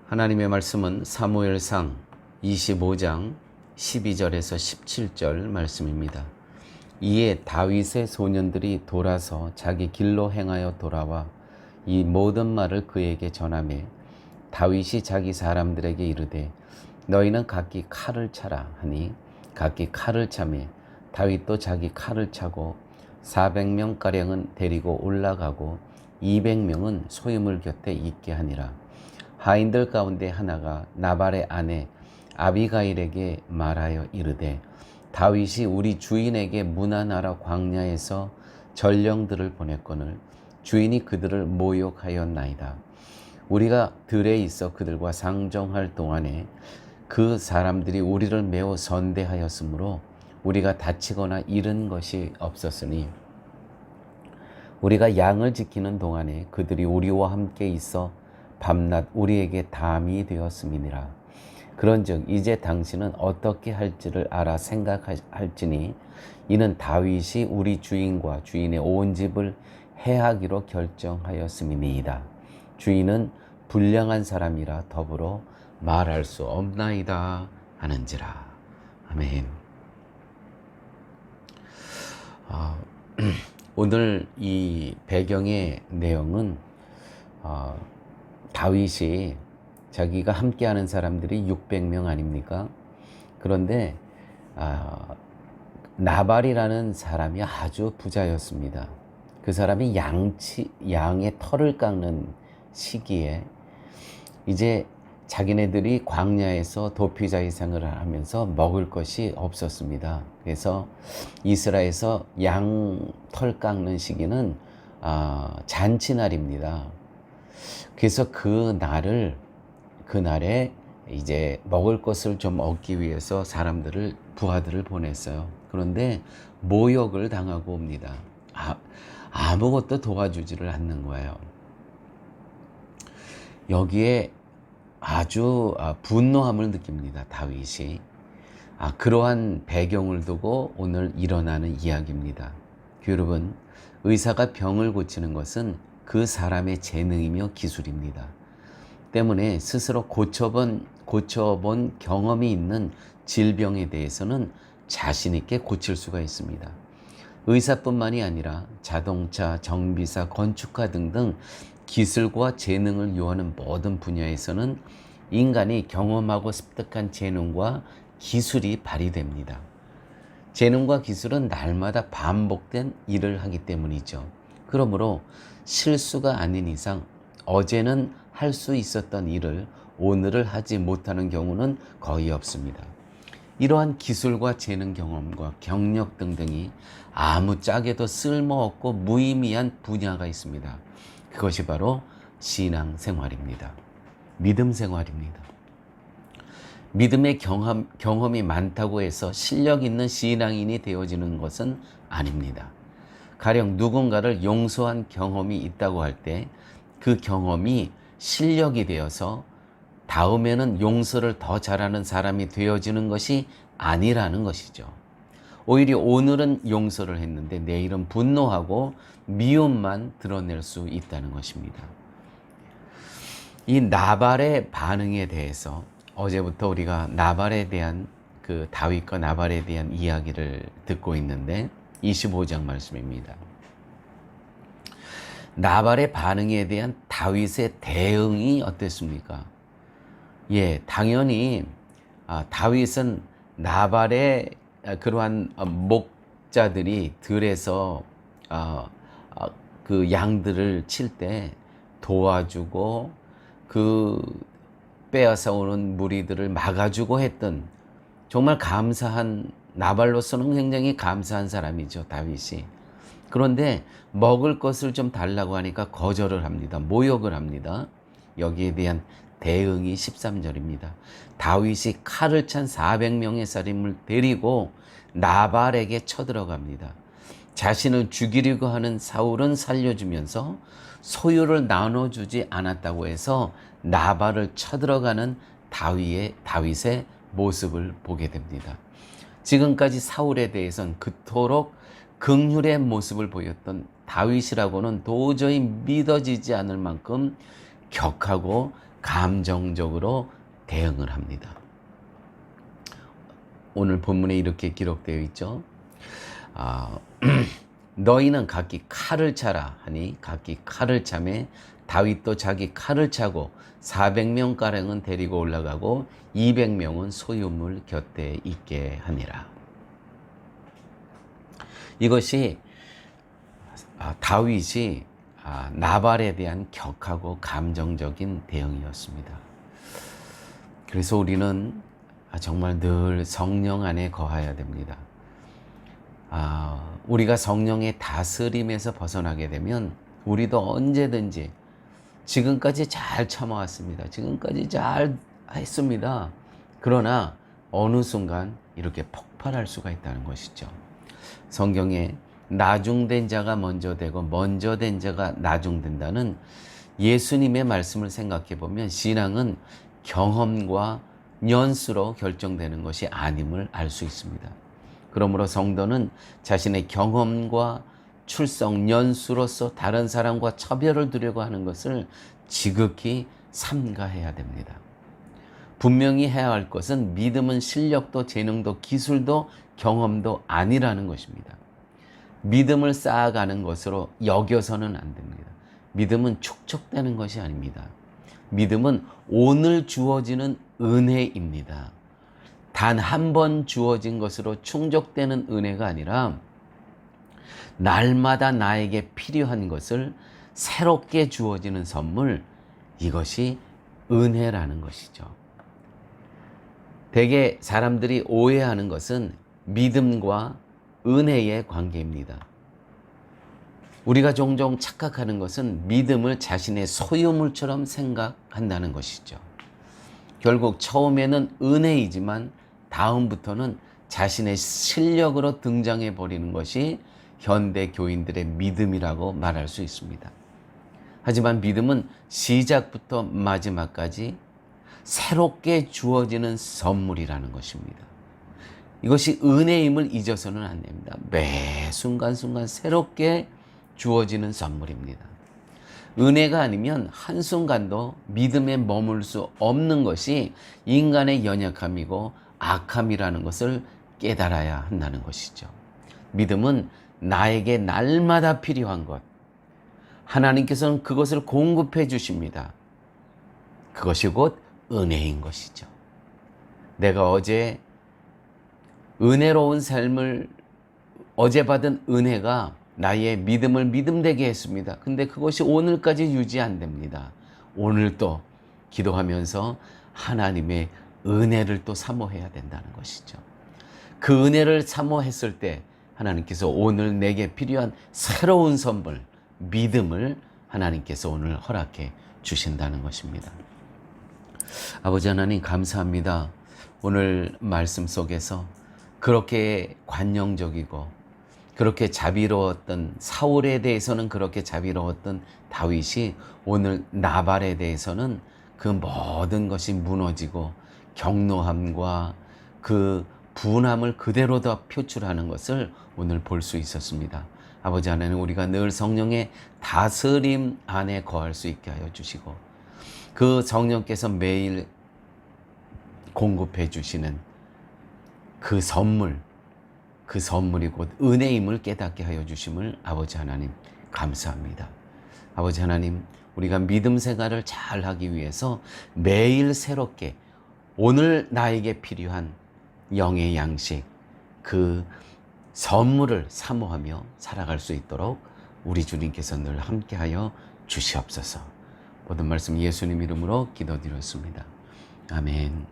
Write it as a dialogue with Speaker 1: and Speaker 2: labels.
Speaker 1: 하나님의 말씀은 사무엘상 25장 12절에서 17절 말씀입니다. 이에 다윗의 소년들이 돌아서 자기 길로 행하여 돌아와 이 모든 말을 그에게 전하매 다윗이 자기 사람들에게 이르되 너희는 각기 칼을 차라 하니 각기 칼을 차매 다윗도 자기 칼을 차고 400명가량은 데리고 올라가고 200명은 소유물 곁에 있게 하니라. 하인들 가운데 하나가 나발의 아내 아비가일에게 말하여 이르되 다윗이 우리 주인에게 문하나라 광야에서 전령들을 보냈거늘 주인이 그들을 모욕하였나이다. 우리가 들에 있어 그들과 상정할 동안에 그 사람들이 우리를 매우 선대하였으므로 우리가 다치거나 잃은 것이 없었으니 우리가 양을 지키는 동안에 그들이 우리와 함께 있어 밤낮 우리에게 담이 되었음이니라. 그런즉 이제 당신은 어떻게 할지를 알아 생각할지니 이는 다윗이 우리 주인과 주인의 온 집을 해하기로 결정하였음이니이다. 주인은 불량한 사람이라 더불어 말할 수 없나이다 하는지라. 아멘. 오늘 이 배경의 내용은 다윗이 자기가 함께하는 사람들이 600명 아닙니까? 그런데 나발이라는 사람이 아주 부자였습니다. 그 사람이 양의 털을 깎는 시기에 이제 자기네들이 광야에서 도피자위생을 하면서 먹을 것이 없었습니다. 그래서 이스라엘에서 양 털 깎는 시기는 잔치날입니다. 그래서 그날에 이제 먹을 것을 좀 얻기 위해서 부하들을 보냈어요. 그런데 모욕을 당하고 옵니다. 아무것도 도와주지를 않는 거예요. 여기에 아주 분노함을 느낍니다. 다윗이. 그러한 배경을 두고 오늘 일어나는 이야기입니다. 여러분, 의사가 병을 고치는 것은 그 사람의 재능이며 기술입니다. 때문에 스스로 고쳐본 경험이 있는 질병에 대해서는 자신 있게 고칠 수가 있습니다. 의사뿐만이 아니라 자동차, 정비사, 건축가 등등 기술과 재능을 요하는 모든 분야에서는 인간이 경험하고 습득한 재능과 기술이 발휘됩니다. 재능과 기술은 날마다 반복된 일을 하기 때문이죠. 그러므로 실수가 아닌 이상 어제는 할 수 있었던 일을 오늘을 하지 못하는 경우는 거의 없습니다. 이러한 기술과 재능 경험과 경력 등등이 아무짝에도 쓸모없고 무의미한 분야가 있습니다. 그것이 바로 신앙생활입니다. 믿음 생활입니다. 믿음의 경험이 많다고 해서 실력 있는 신앙인이 되어지는 것은 아닙니다. 가령 누군가를 용서한 경험이 있다고 할 때 그 경험이 실력이 되어서 다음에는 용서를 더 잘하는 사람이 되어지는 것이 아니라는 것이죠. 오히려 오늘은 용서를 했는데 내일은 분노하고 미움만 드러낼 수 있다는 것입니다. 이 나발의 반응에 대해서 어제부터 우리가 나발에 대한 다윗과 나발에 대한 이야기를 듣고 있는데 25장 말씀입니다. 나발의 반응에 대한 다윗의 대응이 어땠습니까? 당연히 다윗은 나발의 그러한 목자들이 들에서 그 양들을 칠 때 도와주고 그 빼앗아 오는 무리들을 막아주고 했던 정말 감사한, 나발로서는 굉장히 감사한 사람이죠, 다윗이. 그런데 먹을 것을 좀 달라고 하니까 거절을 합니다. 모욕을 합니다. 여기에 대한 대응이 13절입니다. 다윗이 칼을 찬 400명의 사람을 데리고 나발에게 쳐들어갑니다. 자신을 죽이려고 하는 사울은 살려주면서 소유를 나눠주지 않았다고 해서 나발을 쳐들어가는 다윗의 모습을 보게 됩니다. 지금까지 사울에 대해서는 그토록 긍휼의 모습을 보였던 다윗이라고는 도저히 믿어지지 않을 만큼 격하고 감정적으로 대응을 합니다. 오늘 본문에 이렇게 기록되어 있죠. 너희는 각기 칼을 차라 하니 각기 칼을 차매 다윗도 자기 칼을 차고 400명가량은 데리고 올라가고 200명은 소유물 곁에 있게 하니라. 이것이 다윗이 나발에 대한 격하고 감정적인 대응이었습니다. 그래서 우리는 정말 늘 성령 안에 거하여야 됩니다. 우리가 성령의 다스림에서 벗어나게 되면 우리도 언제든지 지금까지 잘 참아왔습니다. 지금까지 잘 했습니다. 그러나 어느 순간 이렇게 폭발할 수가 있다는 것이죠. 성경에 나중된 자가 먼저 되고 먼저 된 자가 나중된다는 예수님의 말씀을 생각해 보면 신앙은 경험과 연수로 결정되는 것이 아님을 알 수 있습니다. 그러므로 성도는 자신의 경험과 출석 연수로서 다른 사람과 차별을 두려고 하는 것을 지극히 삼가해야 됩니다. 분명히 해야 할 것은 믿음은 실력도 재능도 기술도 경험도 아니라는 것입니다. 믿음을 쌓아가는 것으로 여겨서는 안 됩니다. 믿음은 축적되는 것이 아닙니다. 믿음은 오늘 주어지는 은혜입니다. 단 한 번 주어진 것으로 충족되는 은혜가 아니라 날마다 나에게 필요한 것을 새롭게 주어지는 선물, 이것이 은혜라는 것이죠. 대개 사람들이 오해하는 것은 믿음과 은혜의 관계입니다. 우리가 종종 착각하는 것은 믿음을 자신의 소유물처럼 생각한다는 것이죠. 결국 처음에는 은혜이지만 다음부터는 자신의 실력으로 등장해 버리는 것이 현대 교인들의 믿음이라고 말할 수 있습니다. 하지만 믿음은 시작부터 마지막까지 새롭게 주어지는 선물이라는 것입니다. 이것이 은혜임을 잊어서는 안 됩니다. 매 순간순간 새롭게 주어지는 선물입니다. 은혜가 아니면 한순간도 믿음에 머물 수 없는 것이 인간의 연약함이고 악함이라는 것을 깨달아야 한다는 것이죠. 믿음은 나에게 날마다 필요한 것, 하나님께서는 그것을 공급해 주십니다. 그것이 곧 은혜인 것이죠. 내가 어제 은혜로운 삶을 어제 받은 은혜가 나의 믿음을 믿음되게 했습니다. 근데 그것이 오늘까지 유지 안 됩니다. 오늘 또 기도하면서 하나님의 은혜를 또 사모해야 된다는 것이죠. 그 은혜를 사모했을 때 하나님께서 오늘 내게 필요한 새로운 선물, 믿음을 하나님께서 오늘 허락해 주신다는 것입니다. 아버지 하나님 감사합니다. 오늘 말씀 속에서 그렇게 관용적이고 그렇게 자비로웠던 사울에 대해서는 그렇게 자비로웠던 다윗이 오늘 나발에 대해서는 그 모든 것이 무너지고 경노함과 그 분함을 그대로 다 표출하는 것을 오늘 볼 수 있었습니다. 아버지 하나님, 우리가 늘 성령의 다스림 안에 거할 수 있게 하여 주시고 그 성령께서 매일 공급해 주시는 그 선물이 곧 은혜임을 깨닫게 하여 주심을 아버지 하나님 감사합니다. 아버지 하나님, 우리가 믿음 생활을 잘 하기 위해서 매일 새롭게 오늘 나에게 필요한 영의 양식, 그 선물을 사모하며 살아갈 수 있도록 우리 주님께서 늘 함께하여 주시옵소서. 모든 말씀 예수님 이름으로 기도드렸습니다. 아멘.